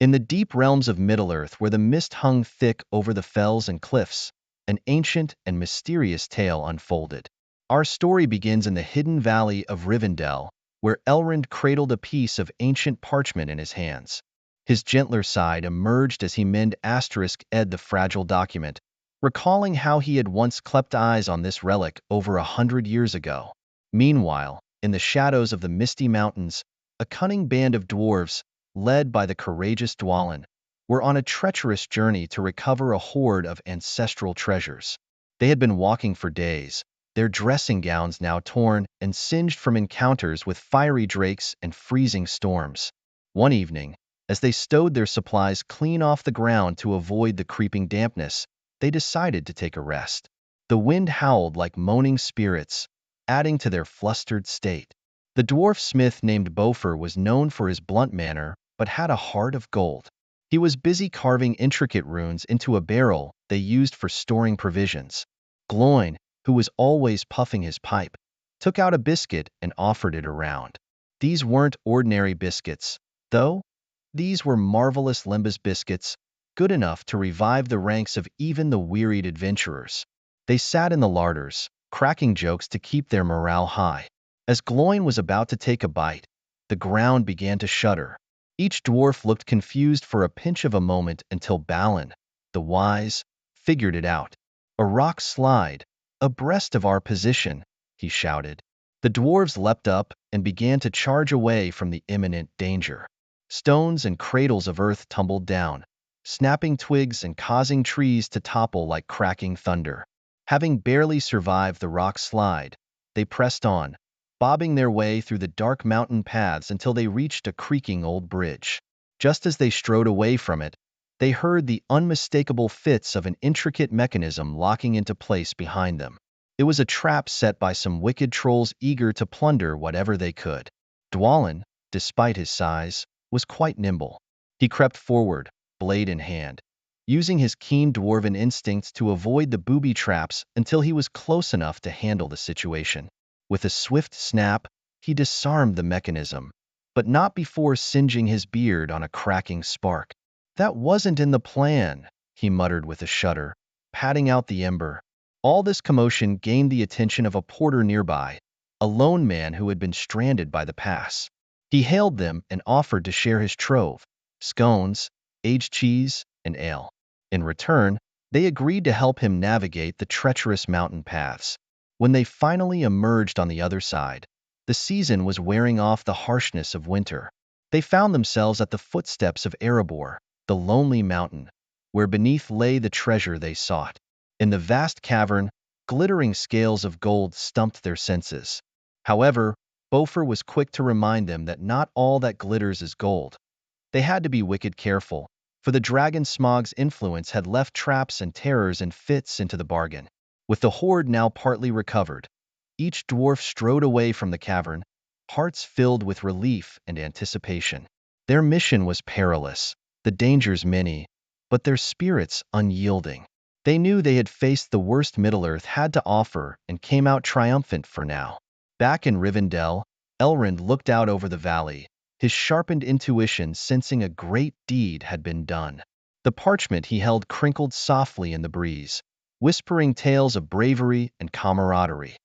In the deep realms of Middle-earth, where the mist hung thick over the fells and cliffs, an ancient and mysterious tale unfolded. Our story begins in the hidden valley of Rivendell, where Elrond cradled a piece of ancient parchment in his hands. His gentler side emerged as he mended *ed the fragile document, recalling how he had once clapped eyes on this relic over 100 years ago. Meanwhile, in the shadows of the misty mountains, a cunning band of dwarves, led by the courageous Dwalin, were on a treacherous journey to recover a hoard of ancestral treasures. They had been walking for days, their dressing gowns now torn and singed from encounters with fiery drakes and freezing storms. One evening, as they stowed their supplies clean off the ground to avoid the creeping dampness, they decided to take a rest. The wind howled like moaning spirits, adding to their flustered state. The dwarf smith named Bofur was known for his blunt manner, but had a heart of gold. He was busy carving intricate runes into a barrel they used for storing provisions. Gloin, who was always puffing his pipe, took out a biscuit and offered it around. These weren't ordinary biscuits, though. These were marvelous Limbus biscuits, good enough to revive the ranks of even the wearied adventurers. They sat in the larders, cracking jokes to keep their morale high. As Gloin was about to take a bite, the ground began to shudder. Each dwarf looked confused for a pinch of a moment until Balin, the wise, figured it out. "A rock slide, abreast of our position," he shouted. The dwarves leapt up and began to charge away from the imminent danger. Stones and cradles of earth tumbled down, snapping twigs and causing trees to topple like cracking thunder. Having barely survived the rock slide, they pressed on, bobbing their way through the dark mountain paths until they reached a creaking old bridge. Just as they strode away from it, they heard the unmistakable fits of an intricate mechanism locking into place behind them. It was a trap set by some wicked trolls eager to plunder whatever they could. Dwalin, despite his size, was quite nimble. He crept forward, blade in hand, using his keen dwarven instincts to avoid the booby traps until he was close enough to handle the situation. With a swift snap, he disarmed the mechanism, but not before singeing his beard on a cracking spark. "That wasn't in the plan," he muttered with a shudder, patting out the ember. All this commotion gained the attention of a porter nearby, a lone man who had been stranded by the pass. He hailed them and offered to share his trove, scones, aged cheese, and ale. In return, they agreed to help him navigate the treacherous mountain paths. When they finally emerged on the other side, the season was wearing off the harshness of winter. They found themselves at the footsteps of Erebor, the lonely mountain, where beneath lay the treasure they sought. In the vast cavern, glittering scales of gold stumped their senses. However, Bofur was quick to remind them that not all that glitters is gold. They had to be wicked careful, for the dragon Smog's influence had left traps and terrors and fits into the bargain. With the hoard now partly recovered, each dwarf strode away from the cavern, hearts filled with relief and anticipation. Their mission was perilous, the dangers many, but their spirits unyielding. They knew they had faced the worst Middle-earth had to offer and came out triumphant for now. Back in Rivendell, Elrond looked out over the valley, his sharpened intuition sensing a great deed had been done. The parchment he held crinkled softly in the breeze, whispering tales of bravery and camaraderie.